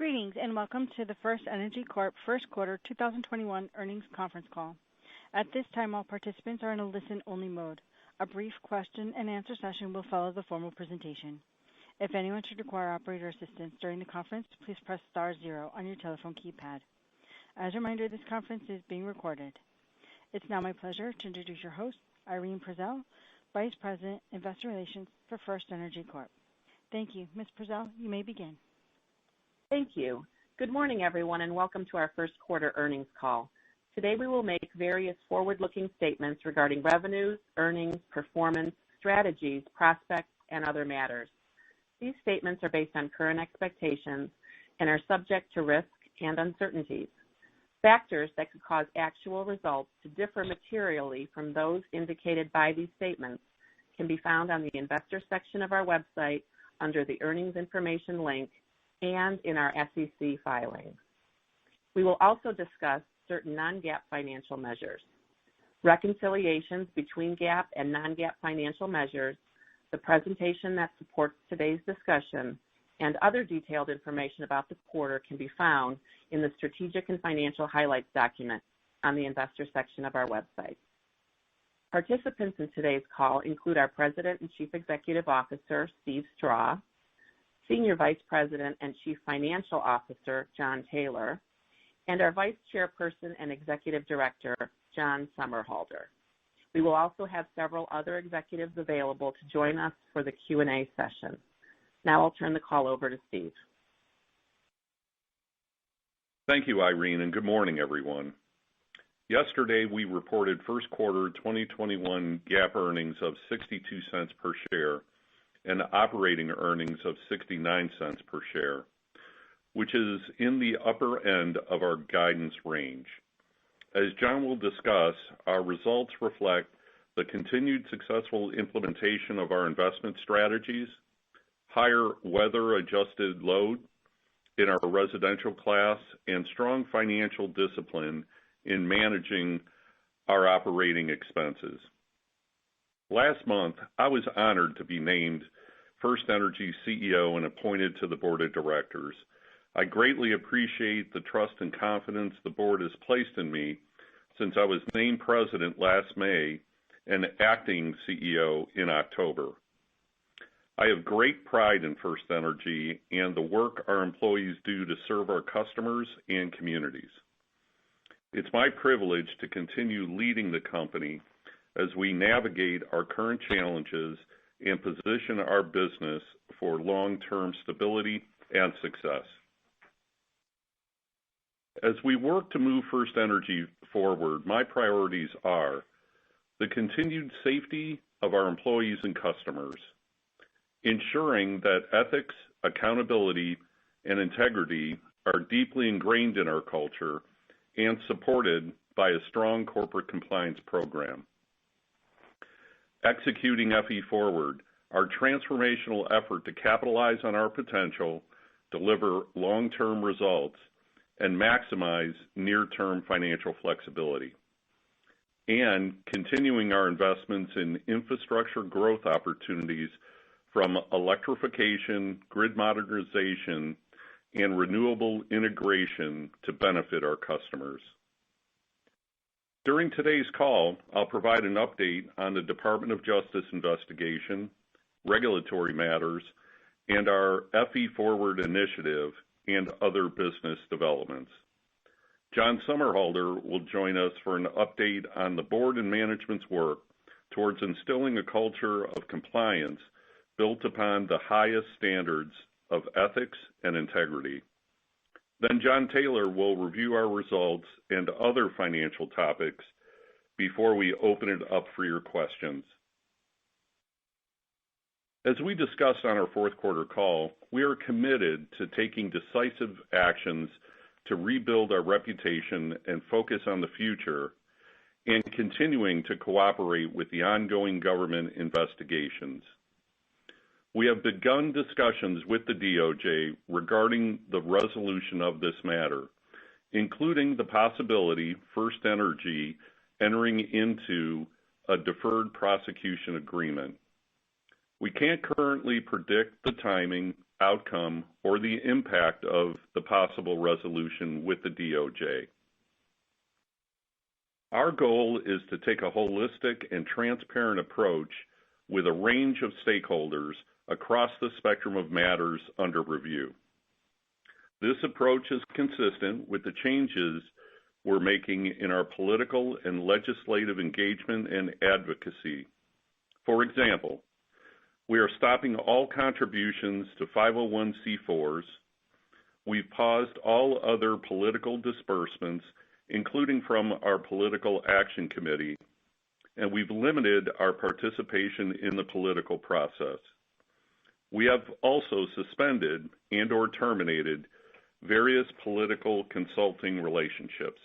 Greetings and welcome to the FirstEnergy Corp First Quarter 2021 Earnings Conference Call. At this time, all participants are in a listen-only mode. A brief question-and-answer session will follow the formal presentation. If anyone should require operator assistance during the conference, please press star zero on your telephone keypad. As a reminder, this conference is being recorded. It's now my pleasure to introduce your host, Irene Prezel, Vice President, Investor Relations for FirstEnergy Corp. Thank you. Ms. Prezel, you may begin. Thank you. Good morning, everyone, and welcome to our first quarter earnings call. Today we will make various forward-looking statements regarding revenues, earnings, performance, strategies, prospects, and other matters. These statements are based on current expectations and are subject to risk and uncertainties. Factors that could cause actual results to differ materially from those indicated by these statements can be found on the investor section of our website under the earnings information link and in our SEC filings. We will also discuss certain non-GAAP financial measures. Reconciliations between GAAP and non-GAAP financial measures, the presentation that supports today's discussion, and other detailed information about the quarter can be found in the Strategic and Financial Highlights document on the investor section of our website. Participants in today's call include our President and Chief Executive Officer, Steve Strah, Senior Vice President and Chief Financial Officer, Jon Taylor, and our Vice Chairperson and Executive Director, John Summerhalter. We will also have several other executives available to join us for the Q&A session. Now I'll turn the call over to Steve. Thank you, Irene, and good morning, everyone. Yesterday, we reported first quarter 2021 GAAP earnings of 62 cents per share and operating earnings of 69 cents per share, which is in the upper end of our guidance range. As John will discuss, our results reflect the continued successful implementation of our investment strategies, higher weather-adjusted load in our residential class, and strong financial discipline in managing our operating expenses. Last month, I was honored to be named FirstEnergy CEO and appointed to the board of directors. I greatly appreciate the trust and confidence the board has placed in me since I was named president last May and acting CEO in October. I have great pride in FirstEnergy and the work our employees do to serve our customers and communities. It's my privilege to continue leading the company as we navigate our current challenges and position our business for long-term stability and success. As we work to move FirstEnergy forward, my priorities are the continued safety of our employees and customers, ensuring that ethics, accountability, and integrity are deeply ingrained in our culture and supported by a strong corporate compliance program. Executing FE Forward, our transformational effort to capitalize on our potential, deliver long-term results, and maximize near-term financial flexibility. And continuing our investments in infrastructure growth opportunities from electrification, grid modernization, and renewable integration to benefit our customers. During today's call, I'll provide an update on the Department of Justice investigation, regulatory matters, and our FE Forward initiative and other business developments. John Summerhalter will join us for an update on the board and management's work towards instilling a culture of compliance built upon the highest standards of ethics and integrity. Then Jon Taylor will review our results and other financial topics before we open it up for your questions. As we discussed on our fourth quarter call, we are committed to taking decisive actions to rebuild our reputation and focus on the future, and continuing to cooperate with the ongoing government investigations. We have begun discussions with the DOJ regarding the resolution of this matter, including the possibility FirstEnergy entering into a deferred prosecution agreement. We can't currently predict the timing, outcome or the impact of the possible resolution with the DOJ. Our goal is to take a holistic and transparent approach with a range of stakeholders across the spectrum of matters under review. This approach is consistent with the changes we're making in our political and legislative engagement and advocacy. For example, we are stopping all contributions to 501c4s. We've paused all other political disbursements, including from our Political Action Committee, and we've limited our participation in the political process. We have also suspended and/or terminated various political consulting relationships.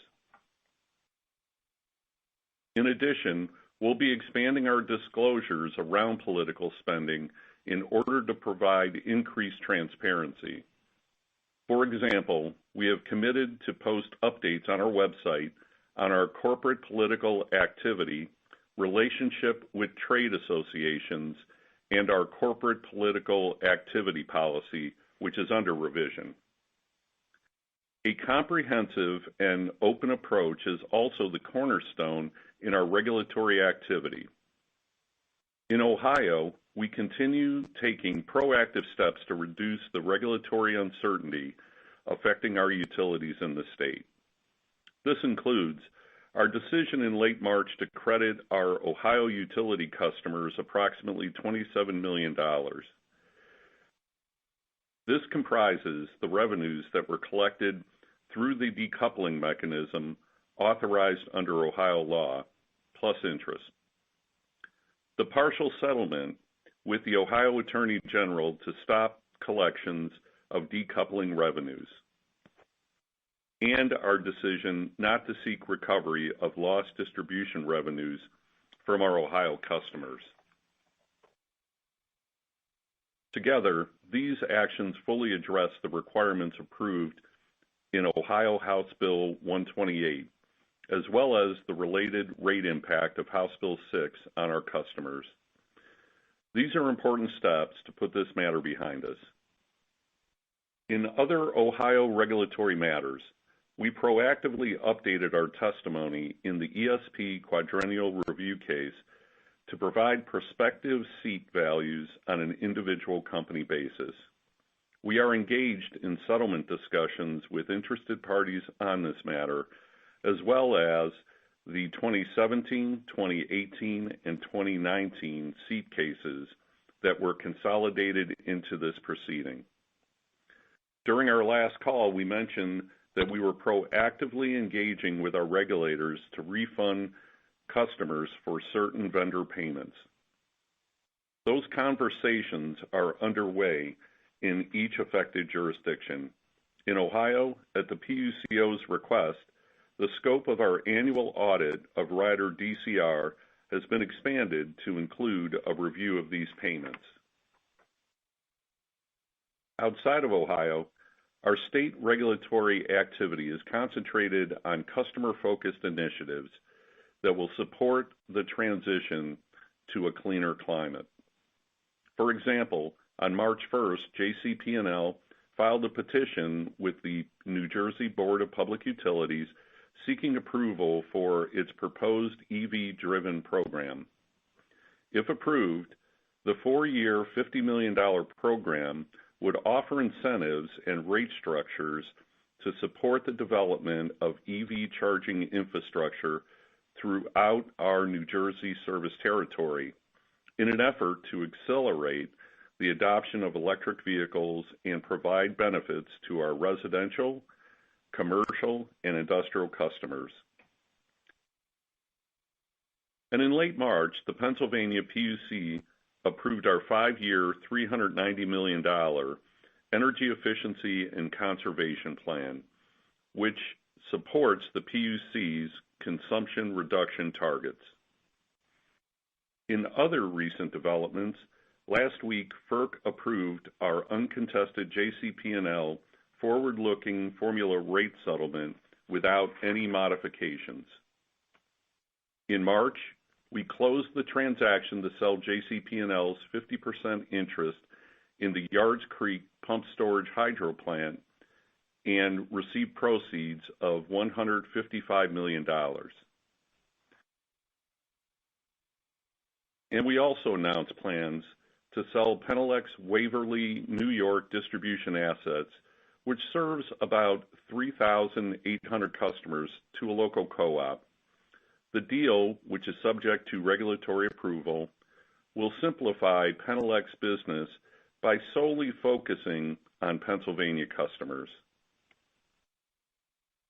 In addition, we'll be expanding our disclosures around political spending in order to provide increased transparency. For example, we have committed to post updates on our website on our corporate political activity, relationship with trade associations, and our corporate political activity policy, which is under revision. A comprehensive and open approach is also the cornerstone in our regulatory activity. In Ohio, we continue taking proactive steps to reduce the regulatory uncertainty affecting our utilities in the state. This includes our decision in late March to credit our Ohio utility customers approximately $27 million. This comprises the revenues that were collected through the decoupling mechanism authorized under Ohio law, plus interest. The partial settlement with the Ohio Attorney General to stop collections of decoupling revenues, and our decision not to seek recovery of lost distribution revenues from our Ohio customers. Together, these actions fully address the requirements approved in Ohio House Bill 128, as well as the related rate impact of House Bill 6 on our customers. These are important steps to put this matter behind us. In other Ohio regulatory matters, we proactively updated our testimony in the ESP quadrennial review case to provide prospective seat values on an individual company basis. We are engaged in settlement discussions with interested parties on this matter, as well as the 2017, 2018, and 2019 seat cases that were consolidated into this proceeding. During our last call, we mentioned that we were proactively engaging with our regulators to refund customers for certain vendor payments. Those conversations are underway in each affected jurisdiction. In Ohio, at the PUCO's request, the scope of our annual audit of rider DCR has been expanded to include a review of these payments. Outside of Ohio, our state regulatory activity is concentrated on customer-focused initiatives that will support the transition to a cleaner climate. For example, on March 1st, JCP&L filed a petition with the New Jersey Board of Public Utilities seeking approval for its proposed EV-driven program. If approved, the 4-year, $50 million program would offer incentives and rate structures to support the development of EV charging infrastructure throughout our New Jersey service territory in an effort to accelerate the adoption of electric vehicles and provide benefits to our residential, commercial, and industrial customers. And in late March, the Pennsylvania PUC approved our 5-year, $390 million Energy Efficiency and Conservation Plan, which supports the PUC's consumption reduction targets. In other recent developments, last week, FERC approved our uncontested JCP&L forward-looking formula rate settlement without any modifications. In March, we closed the transaction to sell JCP&L's 50% interest in the Yards Creek Pump Storage Hydro Plant and received proceeds of $155 million. And we also announced plans to sell Penelec's Waverly, New York distribution assets, which serves about 3,800 customers, to a local co-op. The deal, which is subject to regulatory approval, will simplify Penelec's business by solely focusing on Pennsylvania customers.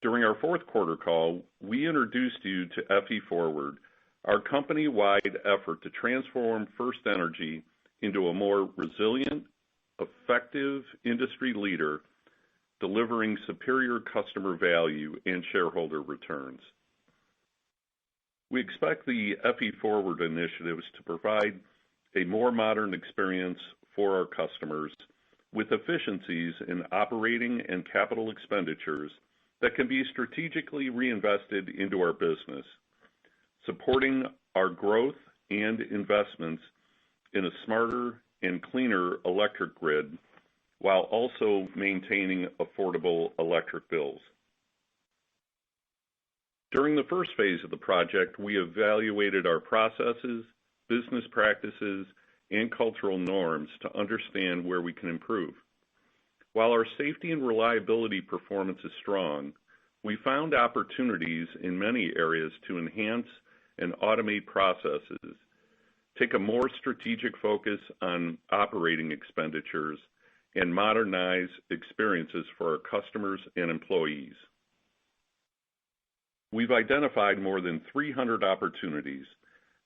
During our fourth quarter call, we introduced you to FE Forward, our company-wide effort to transform FirstEnergy into a more resilient, effective industry leader, delivering superior customer value and shareholder returns. We expect the FE Forward initiatives to provide a more modern experience for our customers with efficiencies in operating and capital expenditures that can be strategically reinvested into our business, supporting our growth and investments in a smarter and cleaner electric grid, while also maintaining affordable electric bills. During the first phase of the project, we evaluated our processes, business practices, and cultural norms to understand where we can improve. While our safety and reliability performance is strong, we found opportunities in many areas to enhance and automate processes, take a more strategic focus on operating expenditures, and modernize experiences for our customers and employees. We've identified more than 300 opportunities,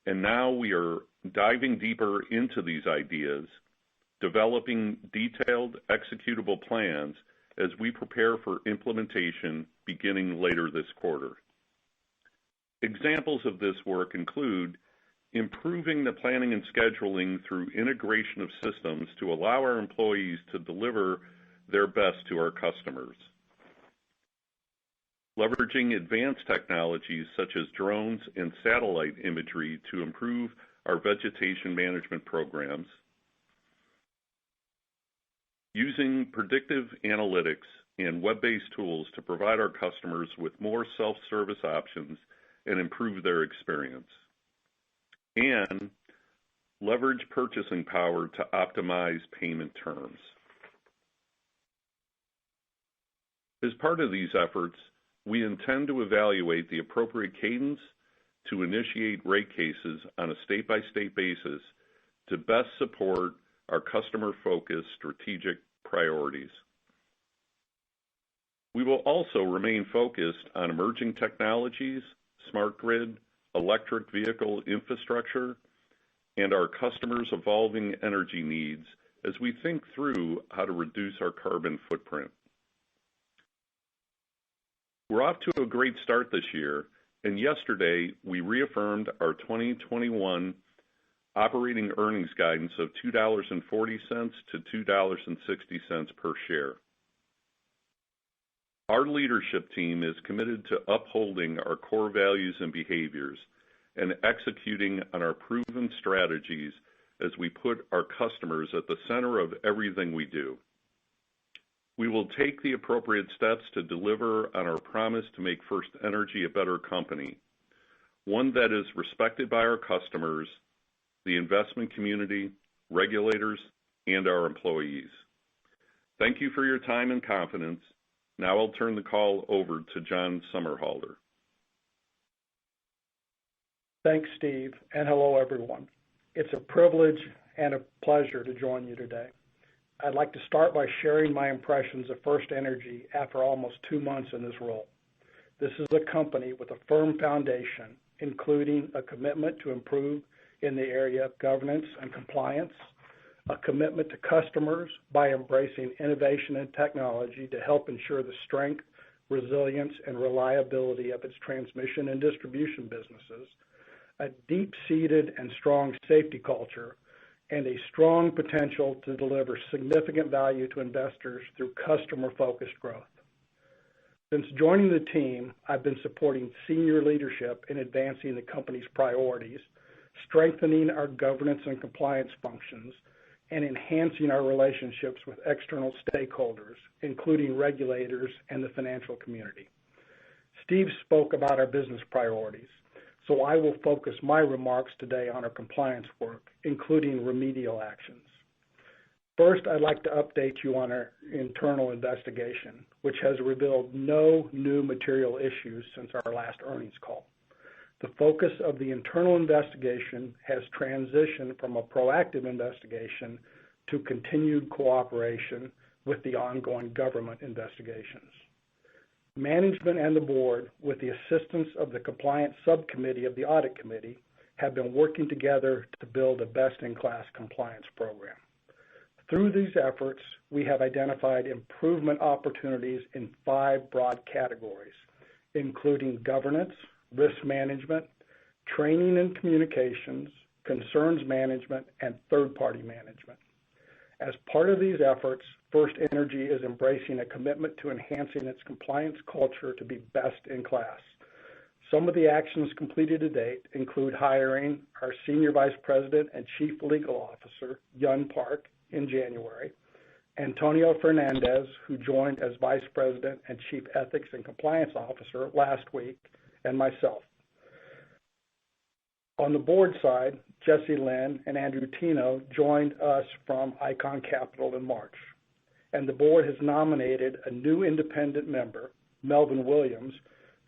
and now we are diving deeper into these ideas, developing detailed executable plans as we prepare for implementation beginning later this quarter. Examples of this work include improving the planning and scheduling through integration of systems to allow our employees to deliver their best to our customers, leveraging advanced technologies such as drones and satellite imagery to improve our vegetation management programs, using predictive analytics and web-based tools to provide our customers with more self-service options and improve their experience, and leverage purchasing power to optimize payment terms. As part of these efforts, we intend to evaluate the appropriate cadence to initiate rate cases on a state-by-state basis to best support our customer-focused strategic priorities. We will also remain focused on emerging technologies, smart grid, electric vehicle infrastructure, and our customers' evolving energy needs as we think through how to reduce our carbon footprint. We're off to a great start this year, and yesterday we reaffirmed our 2021 operating earnings guidance of $2.40 to $2.60 per share. Our leadership team is committed to upholding our core values and behaviors and executing on our proven strategies as we put our customers at the center of everything we do. We will take the appropriate steps to deliver on our promise to make FirstEnergy a better company, one that is respected by our customers, the investment community, regulators, and our employees. Thank you for your time and confidence. Now I'll turn the call over to John Summerhalter. Thanks, Steve, and hello, everyone. It's a privilege and a pleasure to join you today. I'd like to start by sharing my impressions of FirstEnergy after almost 2 months in this role. This is a company with a firm foundation, including a commitment to improve in the area of governance and compliance, a commitment to customers by embracing innovation and technology to help ensure the strength, resilience, and reliability of its transmission and distribution businesses, a deep-seated and strong safety culture, and a strong potential to deliver significant value to investors through customer-focused growth. Since joining the team, I've been supporting senior leadership in advancing the company's priorities, strengthening our governance and compliance functions, and enhancing our relationships with external stakeholders, including regulators and the financial community. Steve spoke about our business priorities, so I will focus my remarks today on our compliance work, including remedial actions. First, I'd like to update you on our internal investigation, which has revealed no new material issues since our last earnings call. The focus of the internal investigation has transitioned from a proactive investigation to continued cooperation with the ongoing government investigations. Management and the board, with the assistance of the compliance subcommittee of the audit committee, have been working together to build a best-in-class compliance program. Through these efforts, we have identified improvement opportunities in 5 broad categories, including governance, risk management, training and communications, concerns management, and third-party management. As part of these efforts, FirstEnergy is embracing a commitment to enhancing its compliance culture to be best in class. Some of the actions completed to date include hiring our Senior Vice President and Chief Legal Officer, Yun Park, in January, Antonio Fernandez, who joined as Vice President and Chief Ethics and Compliance Officer last week, and myself. On the board side, Jesse Lynn and Andrew Tino joined us from Icon Capital in March, and the board has nominated a new independent member, Melvin Williams,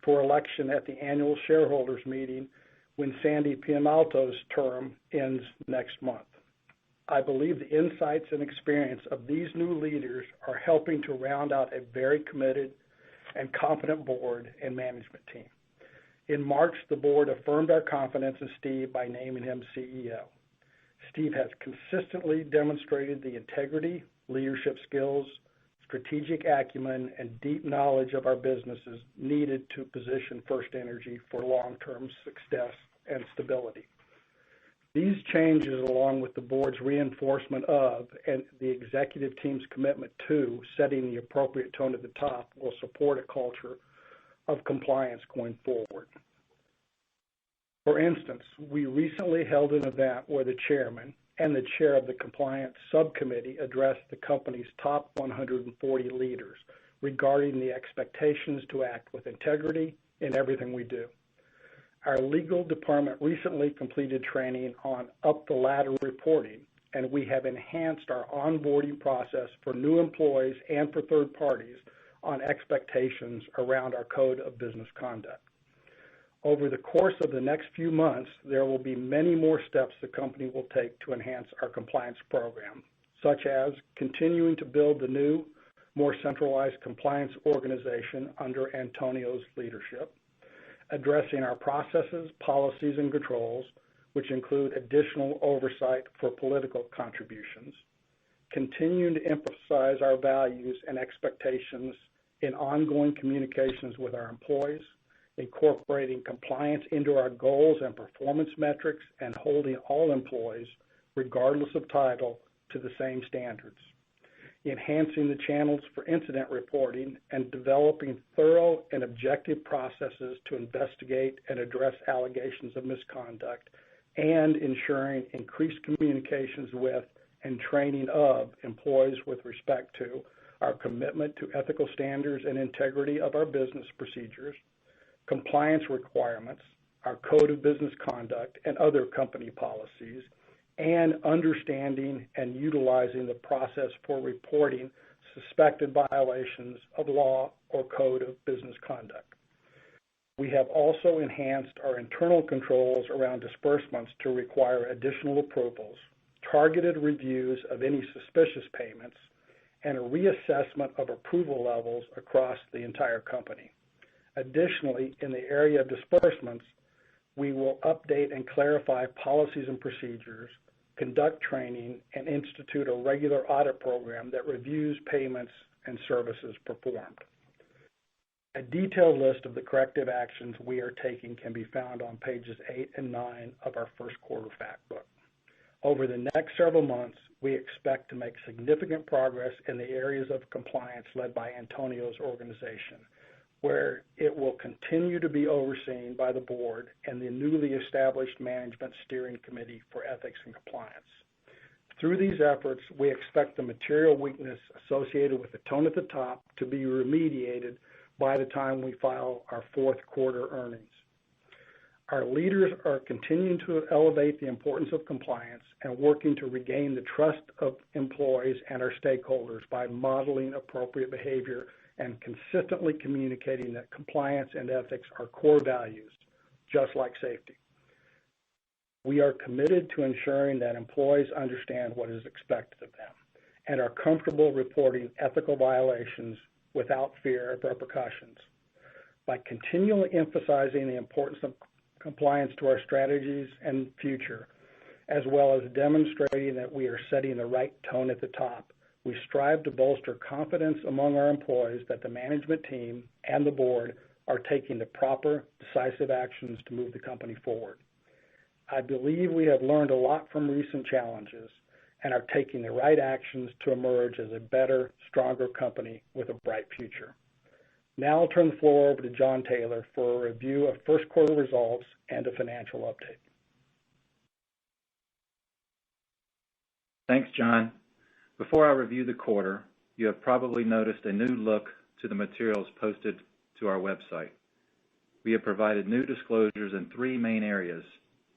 for election at the annual shareholders meeting when Sandy Pianalto's term ends next month. I believe the insights and experience of these new leaders are helping to round out a very committed and competent board and management team. In March, the board affirmed our confidence in Steve by naming him CEO. Steve has consistently demonstrated the integrity, leadership skills, strategic acumen, and deep knowledge of our businesses needed to position FirstEnergy for long-term success and stability. These changes, along with the board's reinforcement of and the executive team's commitment to setting the appropriate tone at the top, will support a culture of compliance going forward. For instance, we recently held an event where the chairman and the chair of the compliance subcommittee addressed the company's top 140 leaders regarding the expectations to act with integrity in everything we do. Our legal department recently completed training on up-the-ladder reporting, and we have enhanced our onboarding process for new employees and for third parties on expectations around our code of business conduct. Over the course of the next few months, there will be many more steps the company will take to enhance our compliance program, such as continuing to build the new, more centralized compliance organization under Antonio's leadership, addressing our processes, policies, and controls, which include additional oversight for political contributions, continuing to emphasize our values and expectations in ongoing communications with our employees, incorporating compliance into our goals and performance metrics, and holding all employees, regardless of title, to the same standards, enhancing the channels for incident reporting, and developing thorough and objective processes to investigate and address allegations of misconduct, and ensuring increased communications with and training of employees with respect to our commitment to ethical standards and integrity of our business procedures, compliance requirements, our code of business conduct, and other company policies, and understanding and utilizing the process for reporting suspected violations of law or code of business conduct. We have also enhanced our internal controls around disbursements to require additional approvals, targeted reviews of any suspicious payments, and a reassessment of approval levels across the entire company. Additionally, in the area of disbursements, we will update and clarify policies and procedures, conduct training, and institute a regular audit program that reviews payments and services performed. A detailed list of the corrective actions we are taking can be found on pages 8 and 9 of our first quarter fact book. Over the next several months, we expect to make significant progress in the areas of compliance led by Antonio's organization, where it will continue to be overseen by the board and the newly established Management Steering Committee for Ethics and Compliance. Through these efforts, we expect the material weakness associated with the tone at the top to be remediated by the time we file our fourth quarter earnings. Our leaders are continuing to elevate the importance of compliance and working to regain the trust of employees and our stakeholders by modeling appropriate behavior and consistently communicating that compliance and ethics are core values, just like safety. We are committed to ensuring that employees understand what is expected of them and are comfortable reporting ethical violations without fear of repercussions. By continually emphasizing the importance of compliance to our strategies and future, as well as demonstrating that we are setting the right tone at the top, we strive to bolster confidence among our employees that the management team and the board are taking the proper, decisive actions to move the company forward. I believe we have learned a lot from recent challenges and are taking the right actions to emerge as a better, stronger company with a bright future. Now I'll turn the floor over to John Taylor for a review of first quarter results and a financial update. Thanks, John. Before I review the quarter, you have probably noticed a new look to the materials posted to our website. We have provided new disclosures in three main areas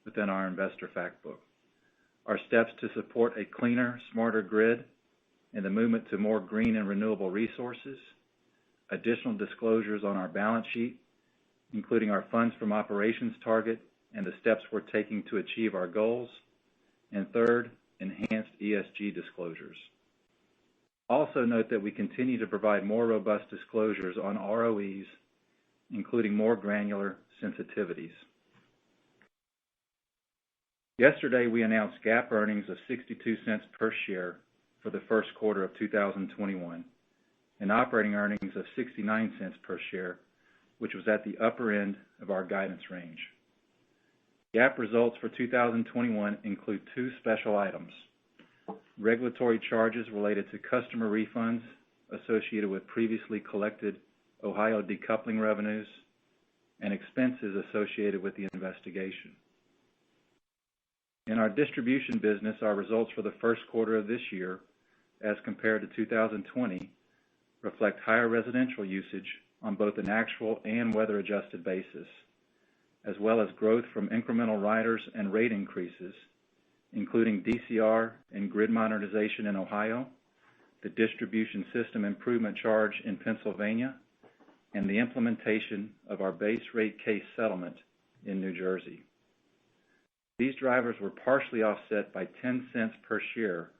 within our investor fact book. Our steps to support a cleaner, smarter grid and the movement to more green and renewable resources, additional disclosures on our balance sheet, including our funds from operations target and the steps we're taking to achieve our goals, and third, enhanced ESG disclosures. Also note that we continue to provide more robust disclosures on ROEs, including more granular sensitivities. Yesterday, we announced GAAP earnings of 62 cents per share for the first quarter of 2021, and operating earnings of 69 cents per share, which was at the upper end of our guidance range. GAAP results for 2021 include two special items: regulatory charges related to customer refunds associated with previously collected Ohio decoupling revenues, and expenses associated with the investigation. In our distribution business, our results for the first quarter of this year, as compared to 2020, reflect higher residential usage on both an actual and weather-adjusted basis, as well as growth from incremental riders and rate increases, including DCR and grid modernization in Ohio, the distribution system improvement charge in Pennsylvania, and the implementation of our base rate case settlement in New Jersey. These drivers were partially offset by 10 cents per share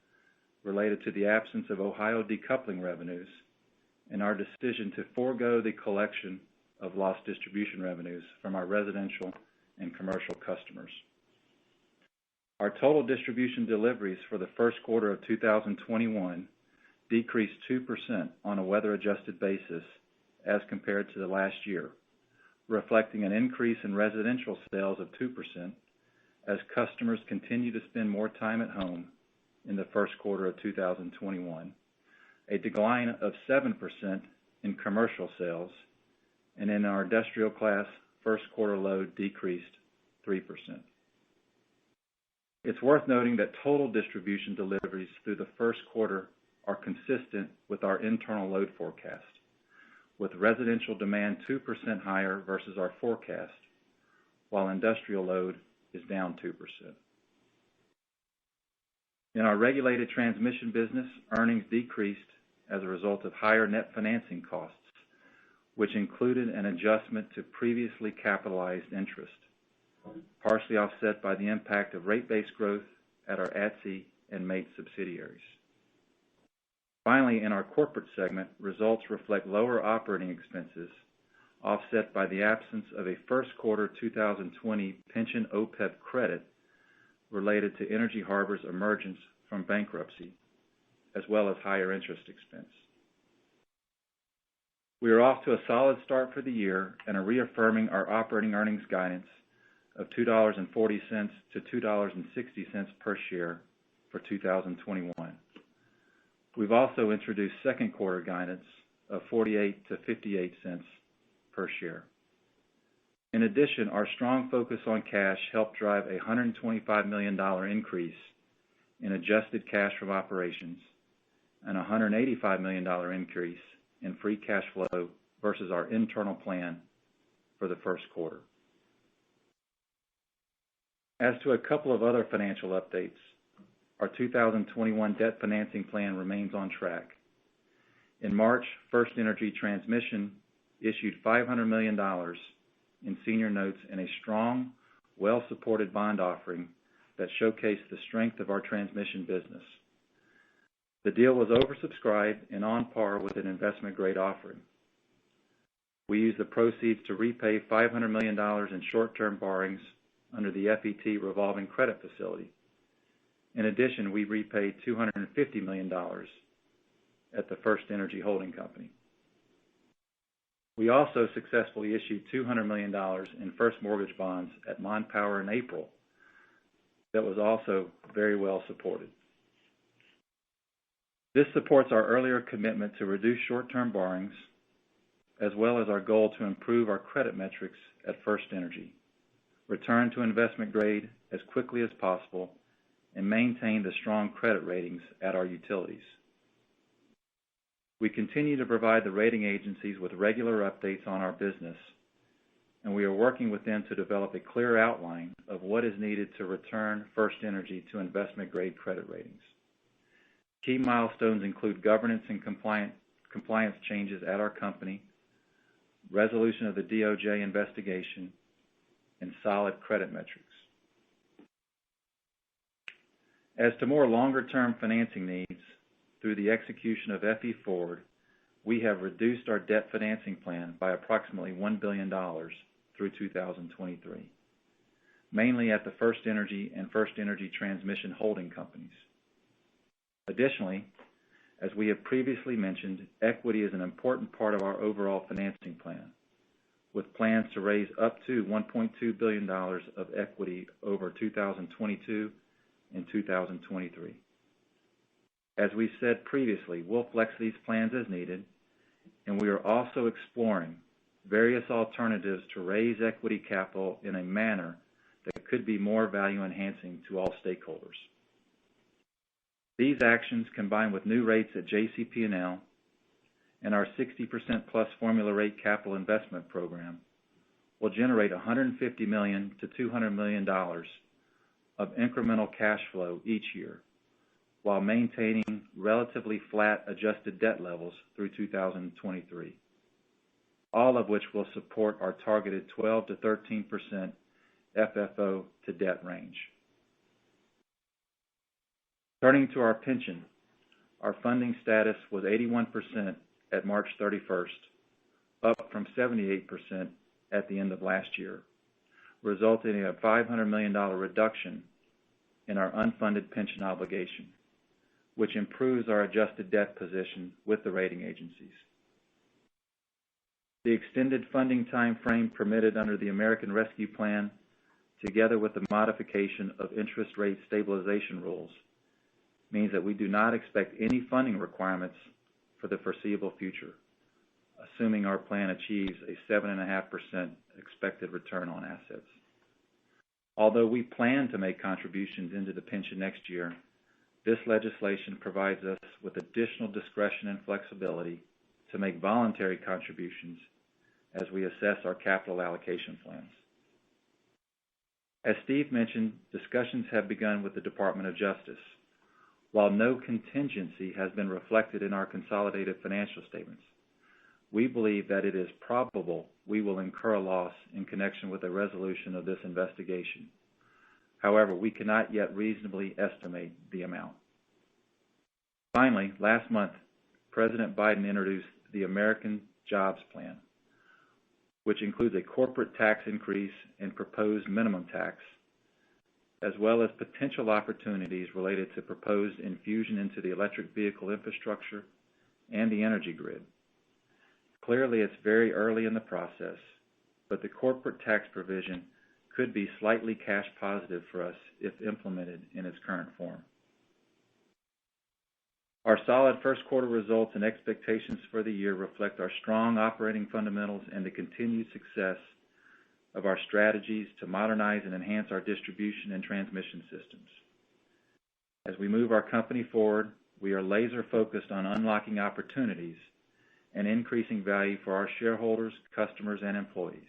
related to the absence of Ohio decoupling revenues and our decision to forego the collection of lost distribution revenues from our residential and commercial customers. Our total distribution deliveries for the first quarter of 2021 decreased 2% on a weather-adjusted basis as compared to the last year, reflecting an increase in residential sales of 2% as customers continue to spend more time at home in the first quarter of 2021, a decline of 7% in commercial sales, and in our industrial class, first quarter load decreased 3%. It's worth noting that total distribution deliveries through the first quarter are consistent with our internal load forecast, with residential demand 2% higher versus our forecast, while industrial load is down 2%. In our regulated transmission business, earnings decreased as a result of higher net financing costs, which included an adjustment to previously capitalized interest, partially offset by the impact of rate-based growth at our ATSI and MAIT subsidiaries. Finally, in our corporate segment, results reflect lower operating expenses, offset by the absence of a first quarter 2020 pension OPEB credit related to Energy Harbor's emergence from bankruptcy, as well as higher interest expense. We are off to a solid start for the year and are reaffirming our operating earnings guidance of $2.40 to $2.60 per share for 2021. We've also introduced second quarter guidance of 48 to 58 cents per share. In addition, our strong focus on cash helped drive a $125 million increase in adjusted cash from operations and a $185 million increase in free cash flow versus our internal plan for the first quarter. As to a couple of other financial updates, our 2021 debt financing plan remains on track. In March, FirstEnergy Transmission issued $500 million in senior notes in a strong, well-supported bond offering that showcased the strength of our transmission business. The deal was oversubscribed and on par with an investment-grade offering. We used the proceeds to repay $500 million in short-term borrowings under the FET revolving credit facility. In addition, we repaid $250 million at the FirstEnergy holding company. We also successfully issued $200 million in first mortgage bonds at Mon Power in April that was also very well supported. This supports our earlier commitment to reduce short-term borrowings, as well as our goal to improve our credit metrics at FirstEnergy, return to investment grade as quickly as possible, and maintain the strong credit ratings at our utilities. We continue to provide the rating agencies with regular updates on our business, and we are working with them to develop a clear outline of what is needed to return FirstEnergy to investment-grade credit ratings. Key milestones include governance and compliance changes at our company, resolution of the DOJ investigation, and solid credit metrics. As to more longer-term financing needs, through the execution of FE Forward, we have reduced our debt financing plan by approximately $1 billion through 2023, mainly at the FirstEnergy and FirstEnergy Transmission holding companies. Additionally, as we have previously mentioned, equity is an important part of our overall financing plan, with plans to raise up to $1.2 billion of equity over 2022 and 2023. As we said previously, we'll flex these plans as needed, and we are also exploring various alternatives to raise equity capital in a manner that could be more value-enhancing to all stakeholders. These actions, combined with new rates at JCP&L and our 60% plus formula rate capital investment program, will generate $150 million to $200 million of incremental cash flow each year, while maintaining relatively flat adjusted debt levels through 2023, all of which will support our targeted 12 to 13% FFO to debt range. Turning to our pension, our funding status was 81% at March 31st, up from 78% at the end of last year, resulting in a $500 million reduction in our unfunded pension obligation, which improves our adjusted debt position with the rating agencies. The extended funding time frame permitted under the American Rescue Plan, together with the modification of interest rate stabilization rules, means that we do not expect any funding requirements for the foreseeable future, assuming our plan achieves a 7.5% expected return on assets. Although we plan to make contributions into the pension next year, this legislation provides us with additional discretion and flexibility to make voluntary contributions as we assess our capital allocation plans. As Steve mentioned, discussions have begun with the Department of Justice. While no contingency has been reflected in our consolidated financial statements, we believe that it is probable we will incur a loss in connection with the resolution of this investigation. However, we cannot yet reasonably estimate the amount. Finally, last month, President Biden introduced the American Jobs Plan, which includes a corporate tax increase and proposed minimum tax, as well as potential opportunities related to proposed infusion into the electric vehicle infrastructure and the energy grid. Clearly, it's very early in the process, but the corporate tax provision could be slightly cash positive for us if implemented in its current form. Our solid first quarter results and expectations for the year reflect our strong operating fundamentals and the continued success of our strategies to modernize and enhance our distribution and transmission systems. As we move our company forward, we are laser focused on unlocking opportunities and increasing value for our shareholders, customers, and employees.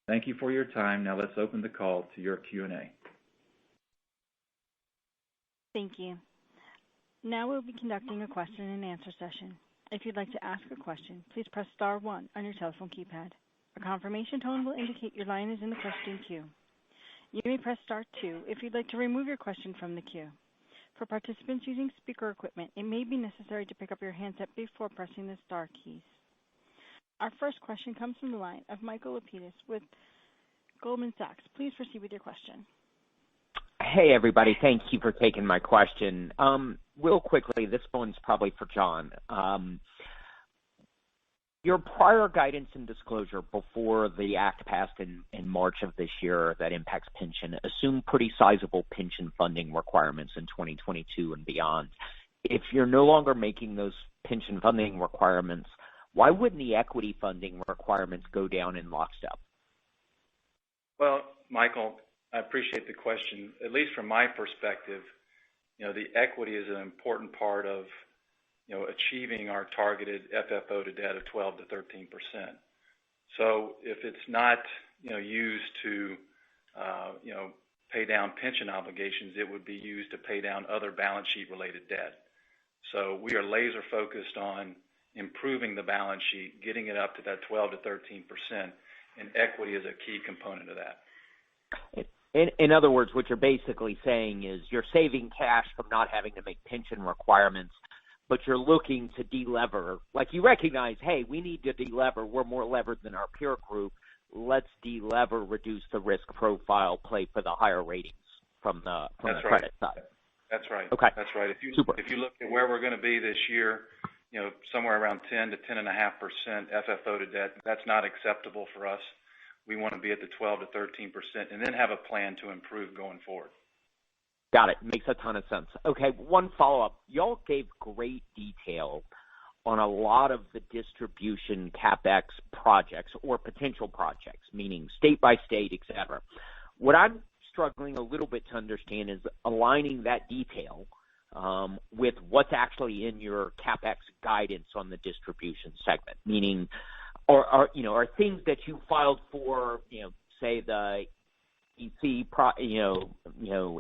Thank you for your time. Now let's open the call to your Q&A. Thank you. Now we'll be conducting a question and answer session. If you'd like to ask a question, please press star 1 on your telephone keypad. A confirmation tone will indicate your line is in the question queue. You may press star 2 if you'd like to remove your question from the queue. For participants using speaker equipment, it may be necessary to pick up your handset before pressing the star keys. Our first question comes from the line of Michael Lapides with Goldman Sachs. Please proceed with your question. Hey, everybody. Thank you for taking my question. Real quickly, this one's probably for John. Your prior guidance and disclosure before the act passed in March of this year that impacts pension assumed pretty sizable pension funding requirements in 2022 and beyond. If you're no longer making those pension funding requirements, why wouldn't the equity funding requirements go down in lockstep? Well, Michael, I appreciate the question. At least from my perspective, the equity is an important part of achieving our targeted FFO to debt of 12 to 13%. So if it's not, used to, pay down pension obligations, it would be used to pay down other balance sheet related debt. So we are laser focused on improving the balance sheet, getting it up to that 12 to 13%, and equity is a key component of that. In other words, what you're basically saying is you're saving cash from not having to make pension requirements, but you're looking to delever. Like you recognize, hey, we need to delever. We're more levered than our peer group. Let's delever, reduce the risk profile, play for the higher ratings from the credit side. That's right. Okay. That's right. If you look at where we're going to be this year, somewhere around 10 to 10.5% FFO to debt, that's not acceptable for us. We want to be at the 12 to 13% and then have a plan to improve going forward. Got it. Makes a ton of sense. Okay, one follow-up. Y'all gave great detail on a lot of the distribution CapEx projects or potential projects, meaning state by state, et cetera. What I'm struggling a little bit to understand is aligning that detail with what's actually in your CapEx guidance on the distribution segment, meaning are things that you filed for, say the EC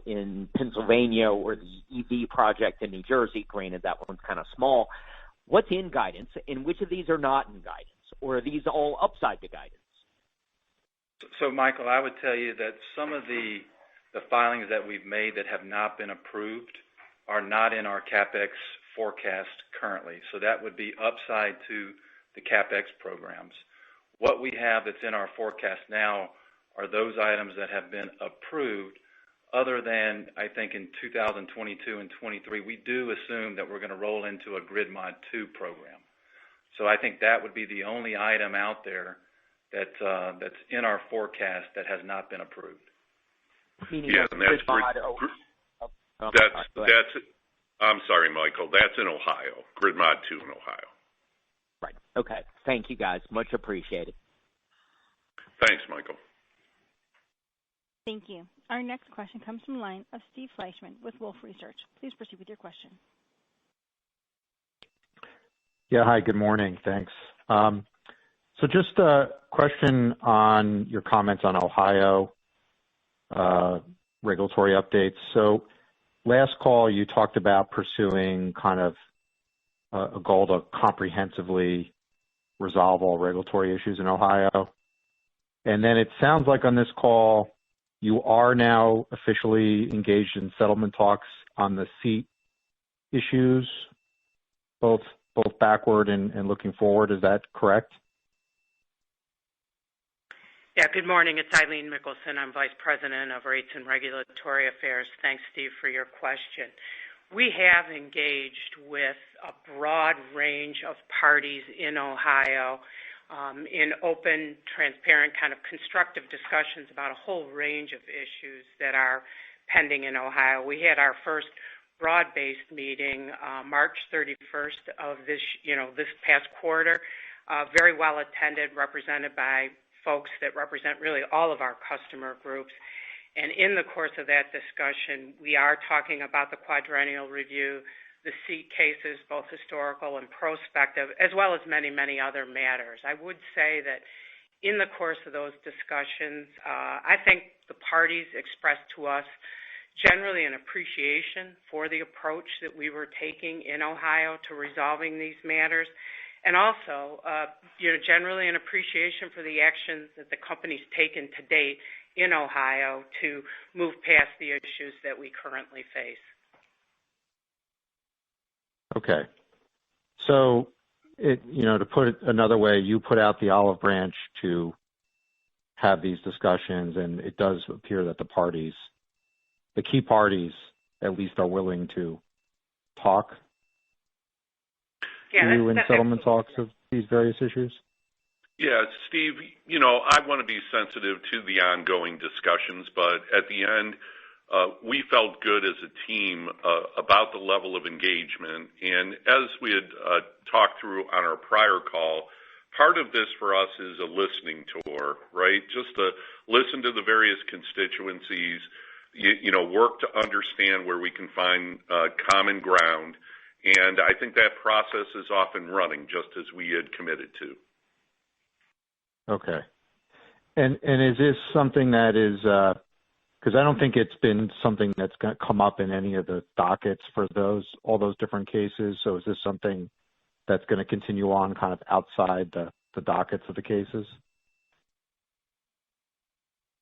in Pennsylvania or the EV project in New Jersey, granted that one's kind of small, what's in guidance and which of these are not in guidance, or are these all upside to guidance? So Michael, I would tell you that some of the filings that we've made that have not been approved are not in our CapEx forecast currently. So that would be upside to the CapEx programs. What we have that's in our forecast now are those items that have been approved, other than, I think, in 2022 and 23, we do assume that we're going to roll into a Grid Mod 2 program. So I think that would be the only item out there that's in our forecast that has not been approved. Yeah, and I'm sorry, Michael, that's in Ohio, Grid Mod 2 in Ohio. Right. Okay. Thank you, guys. Much appreciated. Thanks, Michael. Thank you. Our next question comes from the line of Steve Fleishman with Wolfe Research. Please proceed with your question. Yeah, hi, good morning. Thanks. So just a question on your comments on Ohio regulatory updates. So last call, you talked about pursuing kind of a goal to comprehensively resolve all regulatory issues in Ohio. And then it sounds like on this call, you are now officially engaged in settlement talks on the seat issues, both backward and looking forward. Is that correct? Yeah, good morning. It's Eileen Mickelson. I'm Vice President of Rates and Regulatory Affairs. Thanks, Steve, for your question. We have engaged with a broad range of parties in Ohio in open, transparent, kind of constructive discussions about a whole range of issues that are pending in Ohio. We had our first broad-based meeting March 31st of this past quarter, very well attended, represented by folks that represent really all of our customer groups. And in the course of that discussion, we are talking about the quadrennial review, the seat cases, both historical and prospective, as well as many, many other matters. I would say that in the course of those discussions, I think the parties expressed to us generally an appreciation for the approach that we were taking in Ohio to resolving these matters, and also, generally an appreciation for the actions that the company's taken to date in Ohio to move past the issues that we currently face. Okay. So, to put it another way, you put out the olive branch to have these discussions, and it does appear that the key parties at least are willing to talk to you in settlement talks of these various issues? Yeah, Steve, I want to be sensitive to the ongoing discussions, but at the end, we felt good as a team about the level of engagement. And as we had talked through on our prior call, part of this for us is a listening tour, right? Just to listen to the various constituencies, work to understand where we can find common ground. And I think that process is off and running, just as we had committed to. Okay. And is this something that is, because I don't think it's been something that's going to come up in any of the dockets for all those different cases. So is this something that's going to continue on kind of outside the dockets of the cases?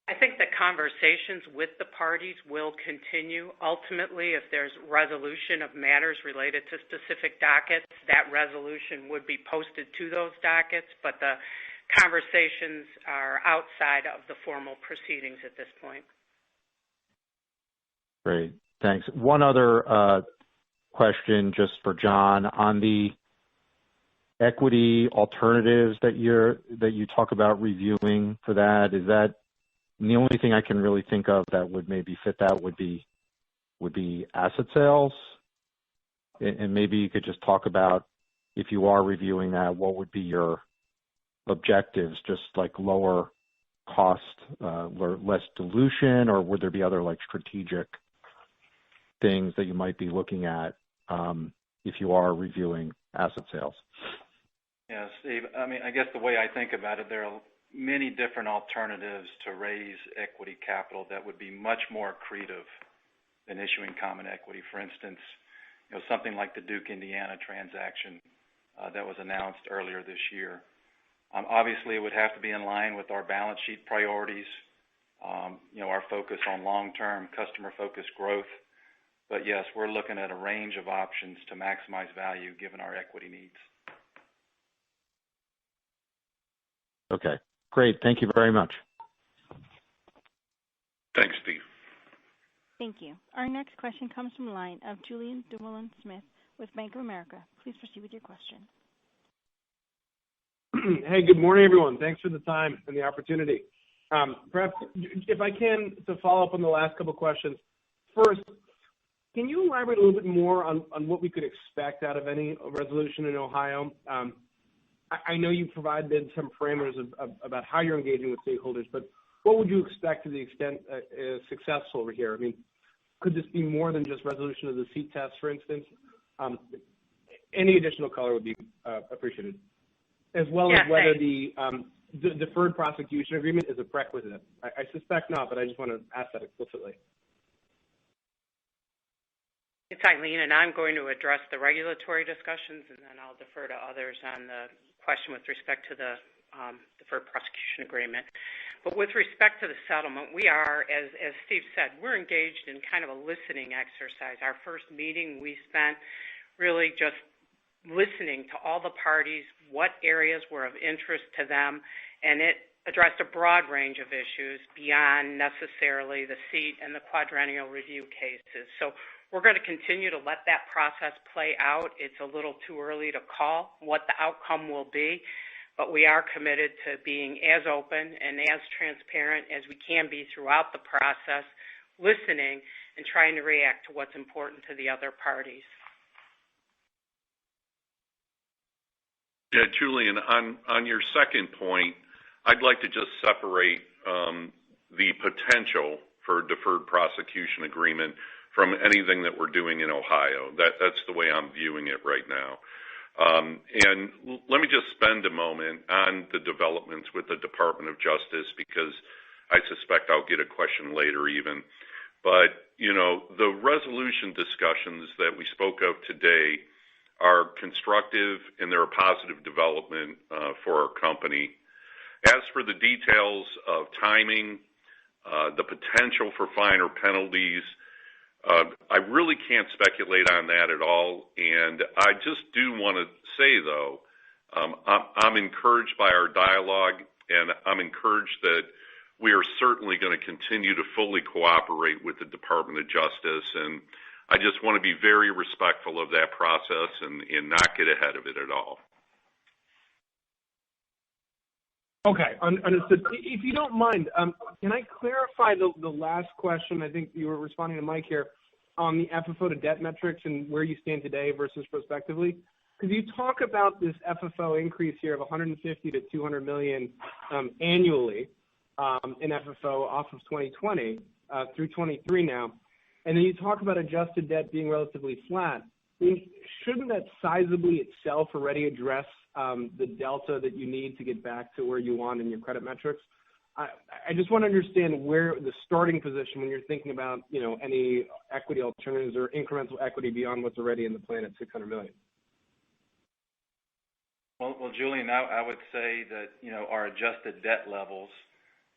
I think the conversations with the parties will continue. Ultimately, if there's resolution of matters related to specific dockets, that resolution would be posted to those dockets, but the conversations are outside of the formal proceedings at this point. Great, thanks. One other question just for John. On the equity alternatives that you talk about reviewing for that, is that, and the only thing I can really think of that would maybe fit that would be asset sales. And maybe you could just talk about, if you are reviewing that, what would be your objectives, just like lower cost, or less dilution, or would there be other like strategic things that you might be looking at if you are reviewing asset sales? Yeah, Steve, I guess the way I think about it, there are many different alternatives to raise equity capital that would be much more accretive than issuing common equity. For instance, something like the Duke, Indiana transaction that was announced earlier this year. Obviously, it would have to be in line with our balance sheet priorities, our focus on long-term customer-focused growth. But yes, we're looking at a range of options to maximize value given our equity needs. Okay, great. Thank you very much. Thanks, Steve. Thank you. Our next question comes from the line of Julien Dumoulin-Smith with Bank of America. Please proceed with your question. Hey, good morning, everyone. Thanks for the time and the opportunity. Perhaps, if I can, to follow up on the last couple of questions. First, can you elaborate a little bit more on what we could expect out of any resolution in Ohio? I know you provided some parameters about how you're engaging with stakeholders, but what would you expect to the extent successful over here? Could this be more than just resolution of the seat test, for instance? Any additional color would be appreciated, as well as whether the deferred prosecution agreement is a prerequisite. I suspect not, but I just want to ask that explicitly. It's Eileen, and I'm going to address the regulatory discussions, and then I'll defer to others on the question with respect to the deferred prosecution agreement. But with respect to the settlement, we are, as Steve said, we're engaged in kind of a listening exercise. Our first meeting, we spent really just listening to all the parties, what areas were of interest to them, and it addressed a broad range of issues beyond necessarily the seat and the quadrennial review cases. So we're going to continue to let that process play out. It's a little too early to call what the outcome will be, but we are committed to being as open and as transparent as we can be throughout the process, listening and trying to react to what's important to the other parties. Yeah, Julian, on your second point, I'd like to just separate the potential for a deferred prosecution agreement from anything that we're doing in Ohio. That's the way I'm viewing it right now. And let me just spend a moment on the developments with the Department of Justice, because I suspect I'll get a question later even. But, the resolution discussions that we spoke of today are constructive and they're a positive development for our company. As for the details of timing, the potential for finer penalties, I really can't speculate on that at all. And I just do want to say, though, I'm encouraged by our dialogue, and I'm encouraged that we are certainly going to continue to fully cooperate with the Department of Justice. And I just want to be very respectful of that process and not get ahead of it at all. Okay, understood. If you don't mind, can I clarify the last question? I think you were responding to Mike here on the FFO to debt metrics and where you stand today versus prospectively. Because you talk about this FFO increase here of $150 to $200 million annually in FFO off of 2020 through 23 now, and then you talk about adjusted debt being relatively flat. I mean, shouldn't that sizably itself already address the delta that you need to get back to where you want in your credit metrics? I just want to understand where the starting position when you're thinking about, any equity alternatives or incremental equity beyond what's already in the plan at $600 million. Well, Julian, I would say that, our adjusted debt levels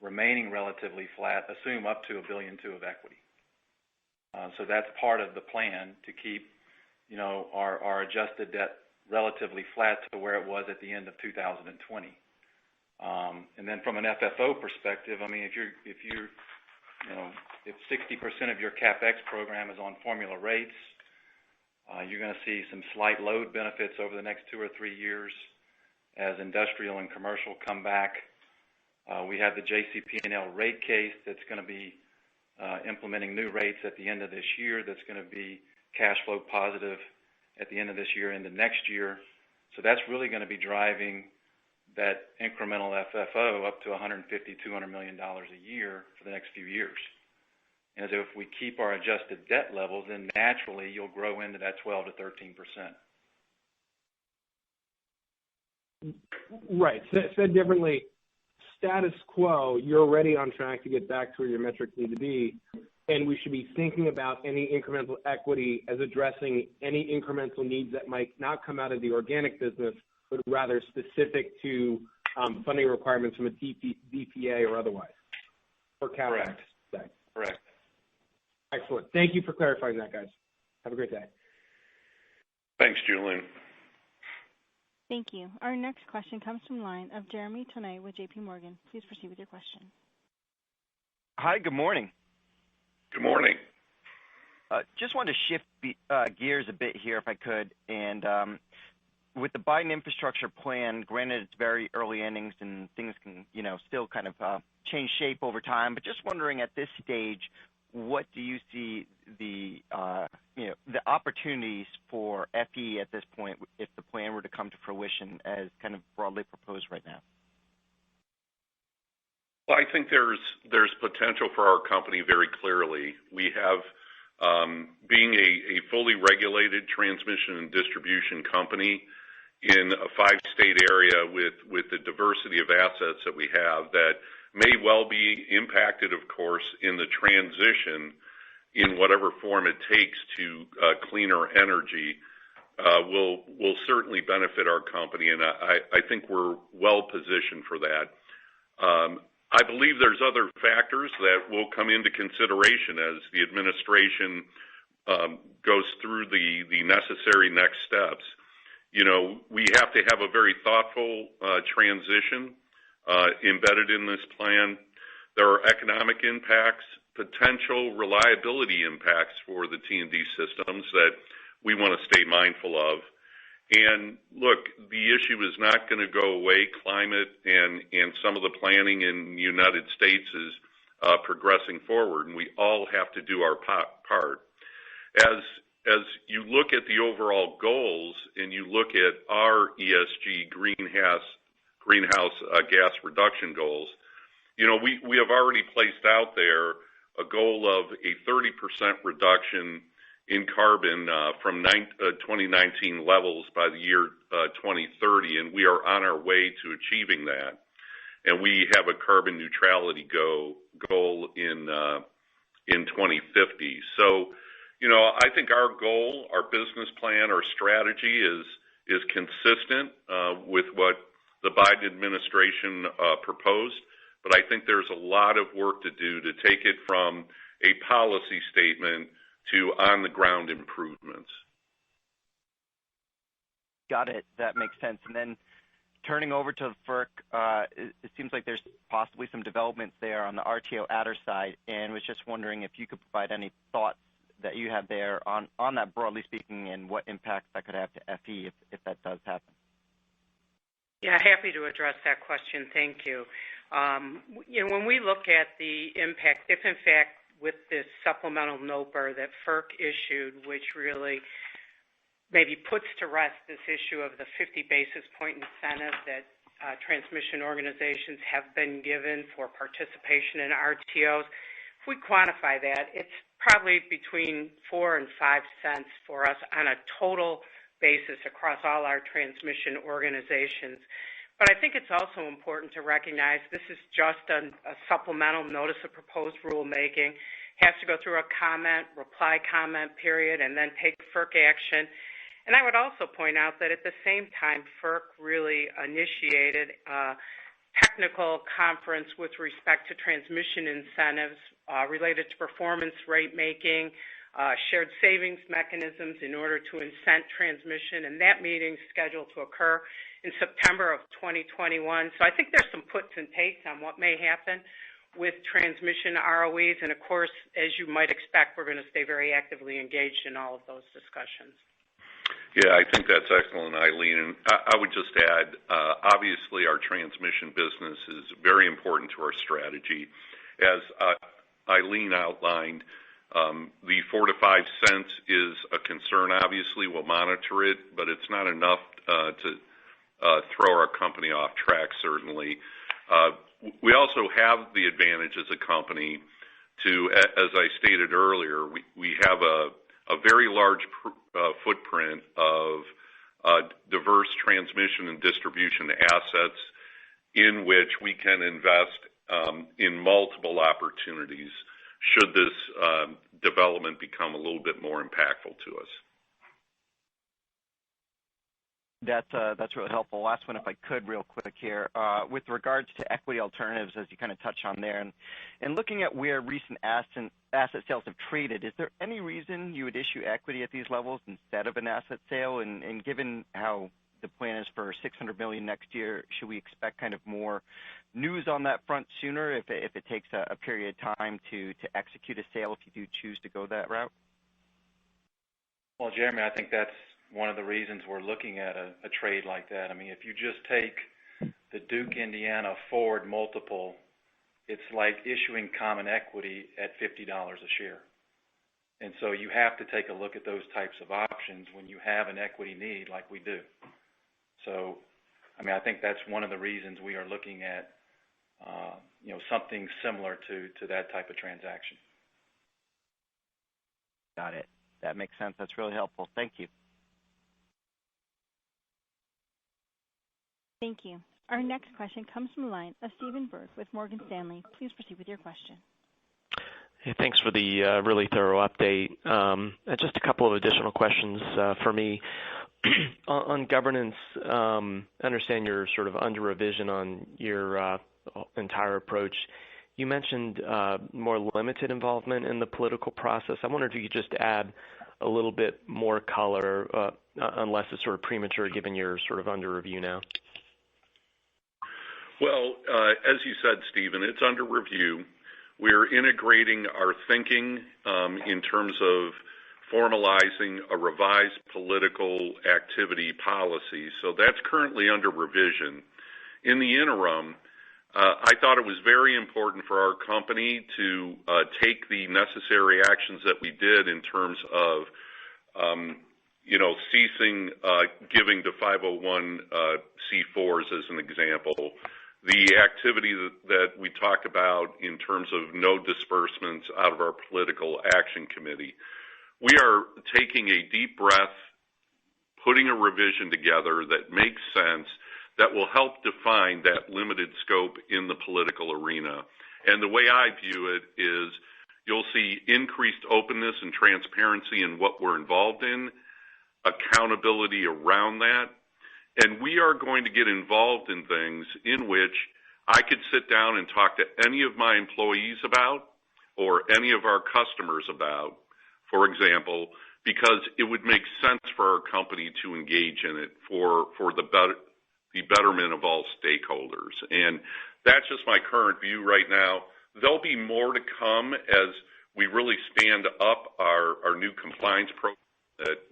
remaining relatively flat assume up to $1.2 billion of equity. So that's part of the plan to keep, our adjusted debt relatively flat to where it was at the end of 2020. And then from an FFO perspective, I mean, if 60% of your CapEx program is on formula rates, you're going to see some slight load benefits over the next 2 or 3 years as industrial and commercial come back. We have the JCP&L rate case that's going to be implementing new rates at the end of this year. That's going to be cash flow positive at the end of this year into next year. So that's really going to be driving that incremental FFO up to $150, $200 million a year for the next few years. And so if we keep our adjusted debt levels, then naturally you'll grow into that 12 to 13%. Right. Said differently, status quo, you're already on track to get back to where your metrics need to be, and we should be thinking about any incremental equity as addressing any incremental needs that might not come out of the organic business, but rather specific to funding requirements from a DPA or otherwise, or CapEx. Correct. Excellent. Thank you for clarifying that, guys. Have a great day. Thanks, Julian. Thank you. Our next question comes from the line of Jeremy Tonet with J.P. Morgan. Please proceed with your question. Hi, good morning. Good morning. Just wanted to shift gears a bit here if I could. And with the Biden infrastructure plan, granted it's very early innings and things can, still kind of change shape over time. But just wondering at this stage, what do you see the opportunities for FE at this point if the plan were to come to fruition as kind of broadly proposed right now? Well, I think there's potential for our company very clearly. We have, being a fully regulated transmission and distribution company in a 5-state area with the diversity of assets that we have that may well be impacted, of course, in the transition in whatever form it takes to cleaner energy, will certainly benefit our company, and I think we're well positioned for that. I believe there's other factors that will come into consideration as the administration goes through the necessary next steps. We have to have a very thoughtful transition embedded in this plan. There are economic impacts, potential reliability impacts for the T&D systems that we want to stay mindful of. And look, the issue is not going to go away. Climate and some of the planning in the United States is progressing forward, and we all have to do our part. As you look at the overall goals and you look at our ESG greenhouse gas reduction goals, we have already placed out there a goal of a 30% reduction in carbon from 2019 levels by the year 2030, and we are on our way to achieving that. And we have a carbon neutrality goal in 2050. So, I think our goal, our business plan, our strategy is consistent with what the Biden administration proposed. But I think there's a lot of work to do to take it from a policy statement to on-the-ground improvements. Got it. That makes sense. And then turning over to FERC, it seems like there's possibly some developments there on the RTO adder side, and was just wondering if you could provide any thoughts that you have there on that, broadly speaking, and what impact that could have to FE if that does happen. Yeah, happy to address that question. Thank you. When we look at the impact, if in fact with this supplemental NOPR that FERC issued, which really maybe puts to rest this issue of the 50 basis point incentive that transmission organizations have been given for participation in RTOs, if we quantify that, it's probably between 4 and 5 cents for us on a total basis across all our transmission organizations. But I think it's also important to recognize this is just a supplemental notice of proposed rulemaking, has to go through a reply comment period, and then take FERC action. And I would also point out that at the same time, FERC really initiated a technical conference with respect to transmission incentives related to performance rate making, shared savings mechanisms in order to incent transmission, and that meeting's scheduled to occur in September of 2021. So I think there's some puts and takes on what may happen with transmission ROEs, and of course, as you might expect, we're going to stay very actively engaged in all of those discussions. Yeah, I think that's excellent, Eileen. And I would just add, obviously our transmission business is very important to our strategy. As Eileen outlined, the 4 to 5 cents is a concern. Obviously, we'll monitor it, but it's not enough to throw our company off track, certainly. We also have the advantage as a company to, as I stated earlier, we have a very large footprint of diverse transmission and distribution assets in which we can invest in multiple opportunities should this development become a little bit more impactful to us. That's really helpful. Last one, if I could, real quick here. With regards to equity alternatives, as you kind of touched on there, and looking at where recent asset sales have traded, is there any reason you would issue equity at these levels instead of an asset sale? And given how the plan is for $600 million next year, should we expect kind of more news on that front sooner if it takes a period of time to execute a sale if you do choose to go that route? Well, Jeremy, I think that's one of the reasons we're looking at a trade like that. I mean, if you just take the Duke Indiana forward multiple, it's like issuing common equity at $50 a share. And so you have to take a look at those types of options when you have an equity need like we do. So, I mean, I think that's one of the reasons we are looking at, something similar to that type of transaction. Got it. That makes sense. That's really helpful. Thank you. Thank you. Our next question comes from the line of Stephen Byrd with Morgan Stanley. Please proceed with your question. Hey, thanks for the really thorough update. Just a couple of additional questions for me. On governance, I understand you're sort of under revision on your entire approach. You mentioned more limited involvement in the political process. I wonder if you could just add a little bit more color, unless it's sort of premature given you're sort of under review now. Well, as you said, Stephen, it's under review. We're integrating our thinking in terms of formalizing a revised political activity policy. So that's currently under revision. In the interim, I thought it was very important for our company to take the necessary actions that we did in terms of, ceasing giving to 501c4s as an example, the activity that we talked about in terms of no disbursements out of our political action committee. We are taking a deep breath, putting a revision together that makes sense, that will help define that limited scope in the political arena. And the way I view it is you'll see increased openness and transparency in what we're involved in, accountability around that, and we are going to get involved in things in which I could sit down and talk to any of my employees about or any of our customers about, for example, because it would make sense for our company to engage in it for the betterment of all stakeholders. And that's just my current view right now. There'll be more to come as we really stand up our new compliance program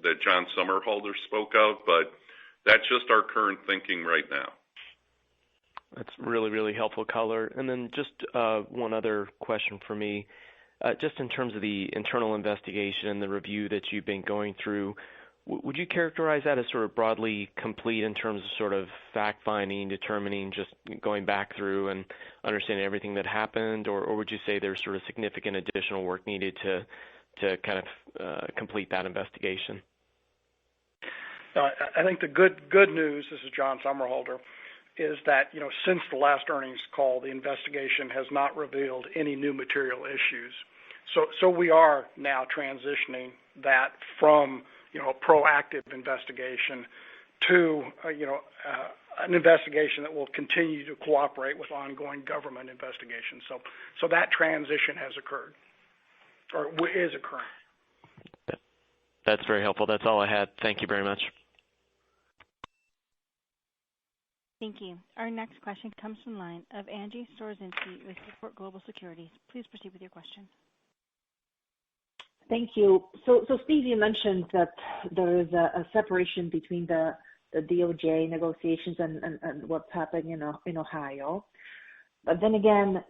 that John Summerhalter spoke of, but that's just our current thinking right now. That's really, really helpful color. And then just one other question for me. Just in terms of the internal investigation and the review that you've been going through, would you characterize that as sort of broadly complete in terms of sort of fact-finding, determining, just going back through and understanding everything that happened, or would you say there's sort of significant additional work needed to kind of complete that investigation? I think the good news, this is John Summerhalter, is that, since the last earnings call, the investigation has not revealed any new material issues. So we are now transitioning that from, proactive investigation to, an investigation that will continue to cooperate with ongoing government investigations. So that transition has occurred, or is occurring. That's very helpful. That's all I had. Thank you very much. Thank you. Our next question comes from the line of Angie Storozynski with Seaport Global Securities. Please proceed with your question. Thank you. So Steve, you mentioned that there is a separation between the DOJ negotiations and what's happening in Ohio. But then again,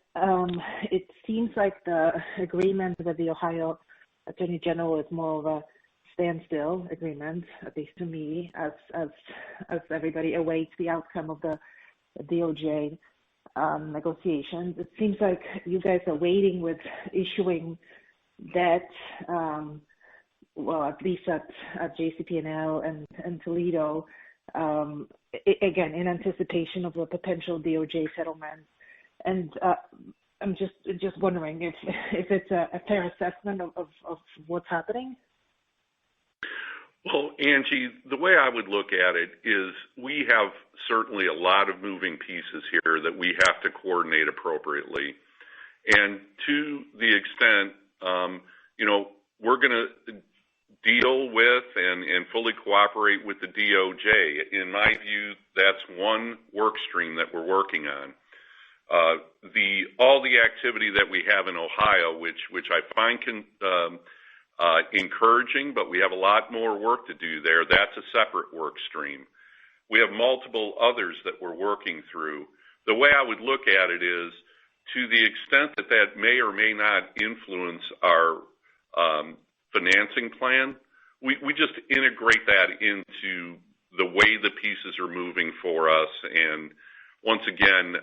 it seems like the agreement with the Ohio Attorney General is more of a standstill agreement, at least to me, as everybody awaits the outcome of the DOJ negotiations. It seems like you guys are waiting with issuing debt, at least at JCP&L and Toledo, again, in anticipation of a potential DOJ settlement. And I'm just wondering if it's a fair assessment of what's happening. Well, Angie, the way I would look at it is we have certainly a lot of moving pieces here that we have to coordinate appropriately. And to the extent, we're going to deal with and fully cooperate with the DOJ. In my view, that's one work stream that we're working on. All the activity that we have in Ohio, which I find encouraging, but we have a lot more work to do there. That's a separate work stream. We have multiple others that we're working through. The way I would look at it is, to the extent that may or may not influence our financing plan, we just integrate that into the way the pieces are moving for us. And once again,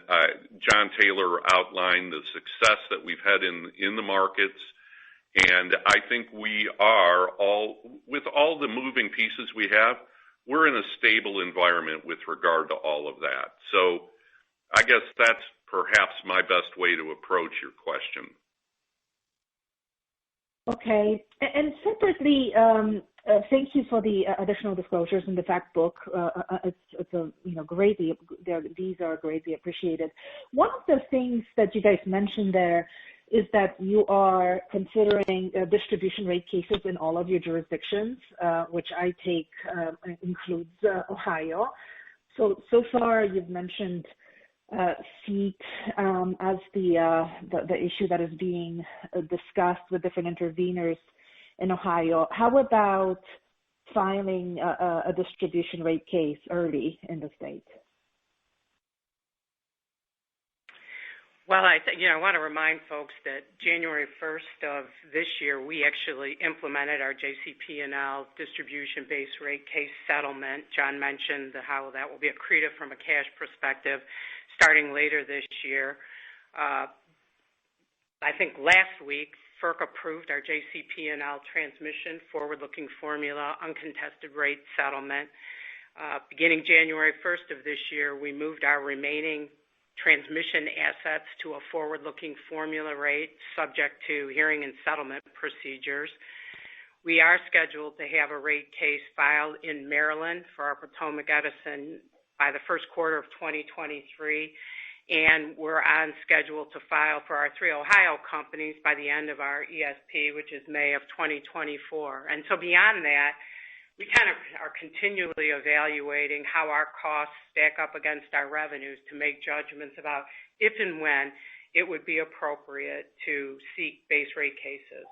John Taylor outlined the success that we've had in the markets. And I think we are with all the moving pieces we have, we're in a stable environment with regard to all of that. So I guess that's perhaps my best way to approach your question. Okay. And separately, thank you for the additional disclosures in the fact book. It's these are greatly appreciated. One of the things that you guys mentioned there is that you are considering distribution rate cases in all of your jurisdictions, which I take includes Ohio. So far you've mentioned seat as the issue that is being discussed with different interveners in Ohio. How about filing a distribution rate case early in the state? Well, I want to remind folks that January 1st of this year, we actually implemented our JCP&L distribution-based rate case settlement. John mentioned how that will be accretive from a cash perspective. starting later this year. I think last week, FERC approved our JCP&L transmission forward-looking formula uncontested rate settlement. Beginning January 1st of this year, we moved our remaining transmission assets to a forward-looking formula rate subject to hearing and settlement procedures. We are scheduled to have a rate case filed in Maryland for our Potomac Edison by the first quarter of 2023, and we're on schedule to file for our three Ohio companies by the end of our ESP, which is May of 2024. And so beyond that, we kind of are continually evaluating how our costs stack up against our revenues to make judgments about if and when it would be appropriate to seek base rate cases.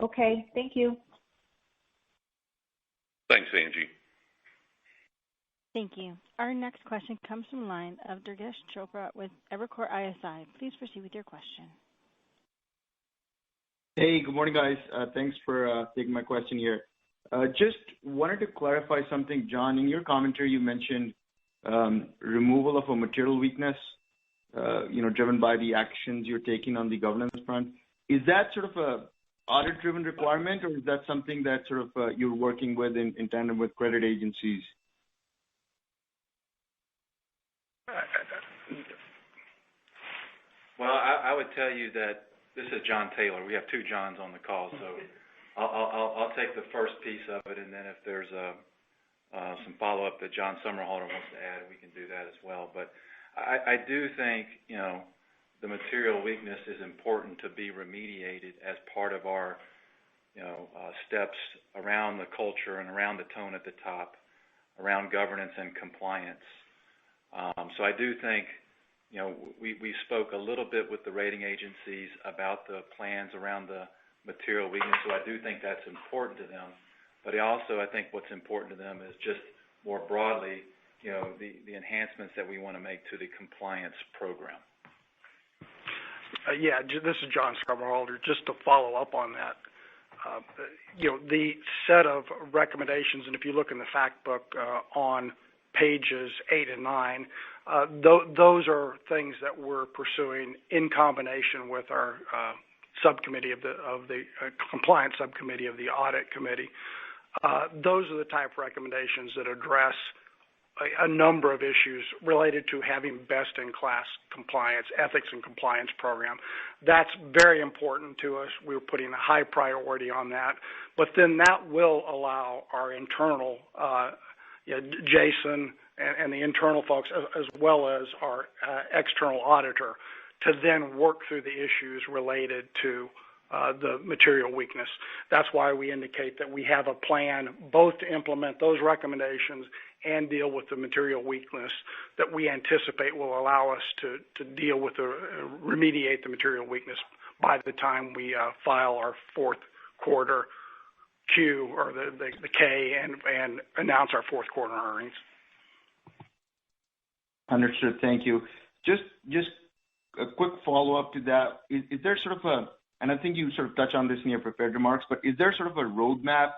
Okay, thank you. Thanks, Angie. Thank you. Our next question comes from the line of Durgesh Chopra with Evercore ISI. Please proceed with your question. Hey, good morning, guys. Thanks for taking my question here. Just wanted to clarify something, John. In your commentary, you mentioned removal of a material weakness, driven by the actions you're taking on the governance front. Is that sort of a audit-driven requirement, or is that something that sort of you're working with in tandem with credit agencies? Well, I would tell you that this is John Taylor. We have two Johns on the call, so I'll take the first piece of it, and then if there's some follow-up that John Summerhalter wants to add, we can do that as well. But I do think, the material weakness is important to be remediated as part of our, steps around the culture and around the tone at the top, around governance and compliance. So I do think, we spoke a little bit with the rating agencies about the plans around the material weakness, so I do think that's important to them. But also, I think what's important to them is just more broadly, the enhancements that we want to make to the compliance program. This is John Summerhalter. Just to follow up on that, the set of recommendations, and if you look in the fact book on pages 8 and 9, those are things that we're pursuing in combination with our subcommittee of the compliance subcommittee of the audit committee. Those are the type of recommendations that address a number of issues related to having best-in-class compliance, ethics and compliance program. That's very important to us. We're putting a high priority on that. But then that will allow our internal, Jason and the internal folks, as well as our external auditor, to then work through the issues related to the material weakness. That's why we indicate that we have a plan both to implement those recommendations and deal with the material weakness that we anticipate will allow us to deal with remediate the material weakness by the time we file our fourth quarter Q or the K and announce our fourth quarter earnings. Understood. Thank you. Just a quick follow-up to that. Is there sort of and I think you sort of touched on this in your prepared remarks, but is there sort of a roadmap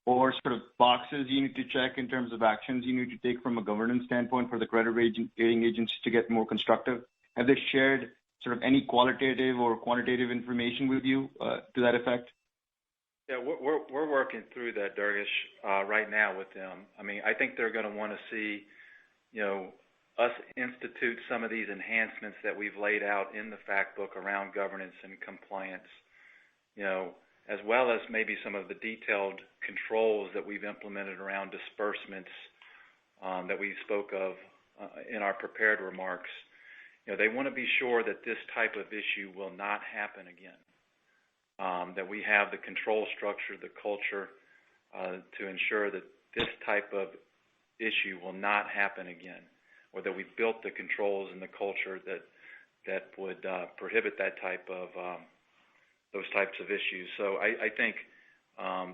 or sort of boxes you need to check in terms of actions you need to take from a governance standpoint for the credit rating agencies to get more constructive? Have they shared sort of any qualitative or quantitative information with you to that effect? Yeah, we're working through that, Durgesh, right now with them. I mean, I think they're going to want to see, us institute some of these enhancements that we've laid out in the fact book around governance and compliance, as well as maybe some of the detailed controls that we've implemented around disbursements that we spoke of in our prepared remarks. They want to be sure that this type of issue will not happen again, that we have the control structure, the culture to ensure that this type of issue will not happen again, or that we've built the controls and the culture that would prohibit that type of those types of issues. So I think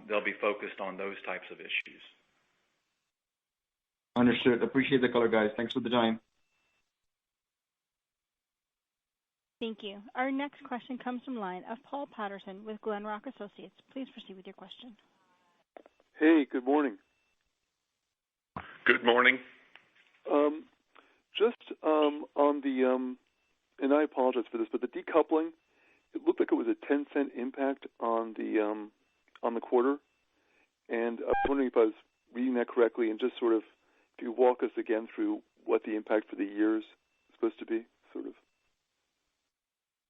they'll be focused on those types of issues. Understood. Appreciate the color, guys. Thanks for the time. Thank you. Our next question comes from the line of Paul Patterson with Glenrock Associates. Please proceed with your question. Hey, good morning. Good morning. Just on the, and I apologize for this, but the decoupling, it looked like it was a 10-cent impact on the quarter, and I was wondering if I was reading that correctly, and just sort of if you walk us again through what the impact for the year is supposed to be, sort of.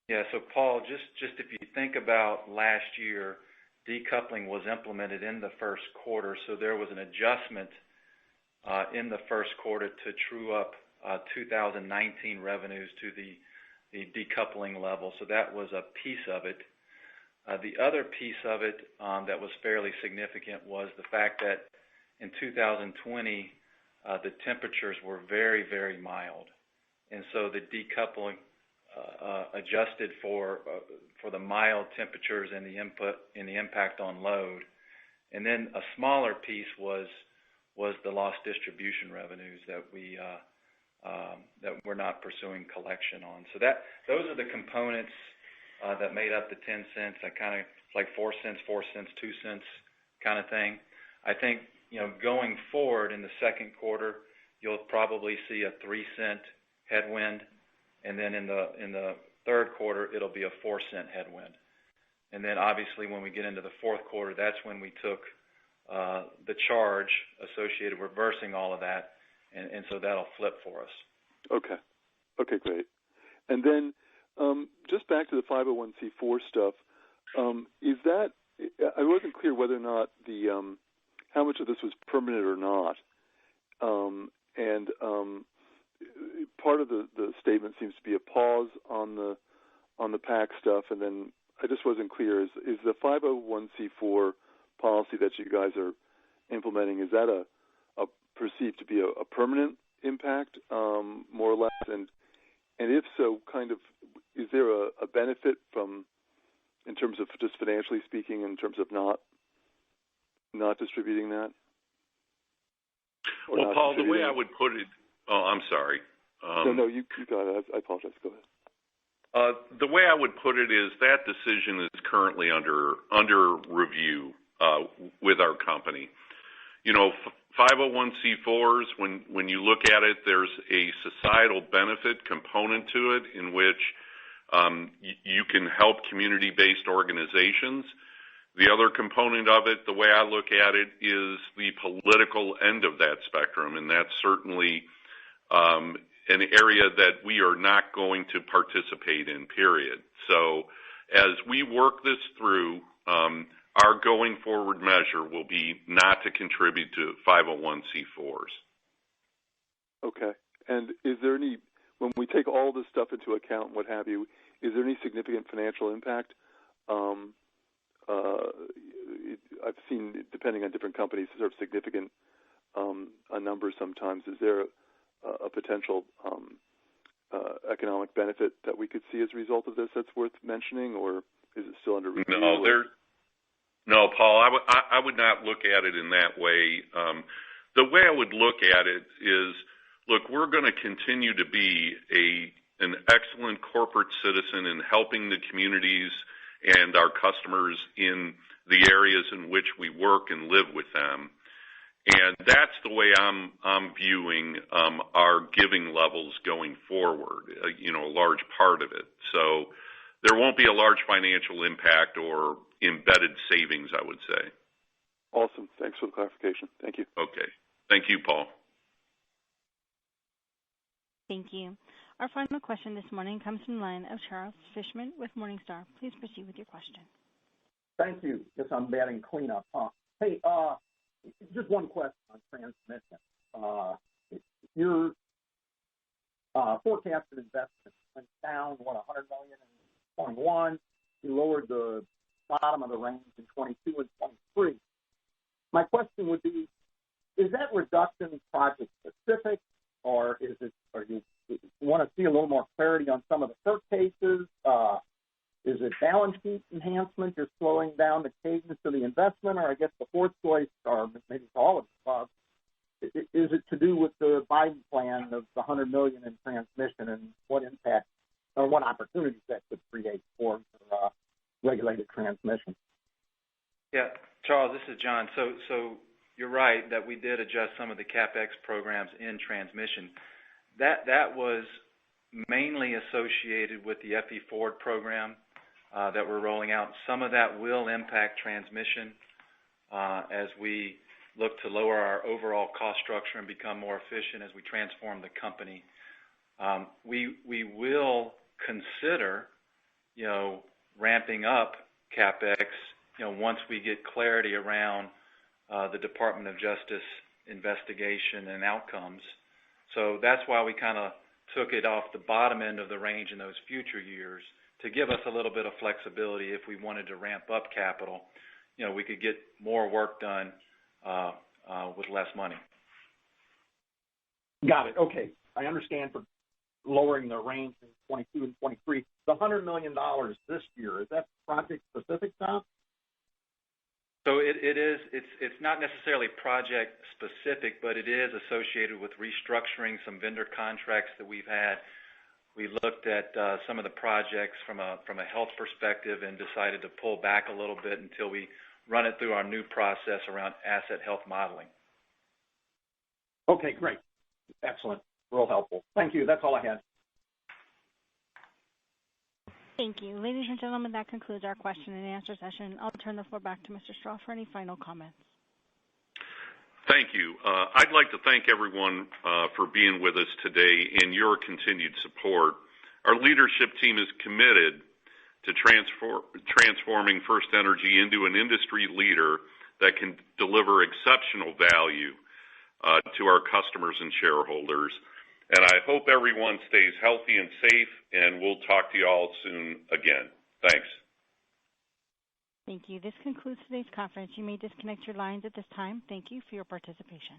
Yeah. So Paul, just if you think about last year, decoupling was implemented in the first quarter, so there was an adjustment in the first quarter to true up 2019 revenues to the decoupling level. So that was a piece of it. The other piece of it that was fairly significant was the fact that in 2020 the temperatures were very, very mild, and so the decoupling adjusted for the mild temperatures and the impact on load. And then a smaller piece was the lost distribution revenues that we're not pursuing collection on. So those are the components that made up the 10 cents. That kind of like 4 cents, 2 cents kind of thing. I think going forward in the second quarter, you'll probably see a 3-cent headwind. And then in the third quarter, it'll be a 4-cent headwind. And then obviously when we get into the fourth quarter, that's when we took the charge associated with reversing all of that, and so that'll flip for us. Okay, great. And then just back to the 501c4 stuff, is that, I wasn't clear whether or not how much of this was permanent or not. And part of the statement seems to be a pause on the PAC stuff, and then I just wasn't clear. Is the 501c4 policy that you guys are implementing, is that a perceived to be a permanent impact, more or less? And if so, kind of, is there a benefit from, in terms of just financially speaking, in terms of not distributing that? Well, Paul, the way I would put it, I'm sorry. No, you got it. I apologize. Go ahead. The way I would put it is that decision is currently under review with our company. 501c4s, when you look at it, there's a societal benefit component to it in which you can help community-based organizations. The other component of it, the way I look at it, is the political end of that spectrum, and that's certainly an area that we are not going to participate in, period. So as we work this through, our going forward measure will be not to contribute to 501c4s. Okay. And is there any, when we take all this stuff into account and what have you, is there any significant financial impact? I've seen, depending on different companies, sort of significant a number sometimes. Is there a potential economic benefit that we could see as a result of this that's worth mentioning, or is it still under review? No, Paul, I would not look at it in that way. The way I would look at it is, look, we're going to continue to be an excellent corporate citizen in helping the communities and our customers in the areas in which we work and live with them. And that's the way I'm viewing our giving levels going forward, a large part of it. So there won't be a large financial impact or embedded savings, I would say. Awesome. Thanks for the clarification. Thank you. Okay. Thank you, Paul. Thank you. Our final question this morning comes from the line of Charles Fishman with Morningstar. Please proceed with your question. Thank you. Guess I'm batting cleanup, huh? Hey, just one question on transmission. Your forecasted investment went down, $100 million in 21. You lowered the bottom of the range in 22 and 23. My question would be, is that reduction project specific, or you want to see a little more clarity on some of the FERC cases? Is it balance sheet enhancement? You're slowing down the cadence of the investment, or I guess the fourth choice, or maybe it's all of the above. Is it to do with the Biden plan of the $100 million in transmission, and what impact or what opportunities that could create for regulated transmission? Yeah, Charles, this is John. So you're right that we did adjust some of the CapEx programs in transmission. That was mainly associated with the FE Forward program that we're rolling out. Some of that will impact transmission as we look to lower our overall cost structure and become more efficient as we transform the company. We will consider, ramping up CapEx, once we get clarity around the Department of Justice investigation and outcomes. So that's why we kind of took it off the bottom end of the range in those future years to give us a little bit of flexibility if we wanted to ramp up capital. We could get more work done with less money. Got it. Okay. I understand for lowering the range in 22 and 23. The $100 million this year, is that project specific, Tom? So it's not necessarily project specific, but it is associated with restructuring some vendor contracts that we've had. We looked at some of the projects from a health perspective and decided to pull back a little bit until we run it through our new process around asset health modeling. Okay, great. Excellent. Real helpful. Thank you. That's all I had. Thank you. Ladies and gentlemen, that concludes our question and answer session. I'll turn the floor back to Mr. Strah for any final comments. Thank you. I'd like to thank everyone for being with us today and your continued support. Our leadership team is committed to transforming FirstEnergy into an industry leader that can deliver exceptional value to our customers and shareholders. And I hope everyone stays healthy and safe, and we'll talk to you all soon again. Thanks. Thank you. This concludes today's conference. You may disconnect your lines at this time. Thank you for your participation.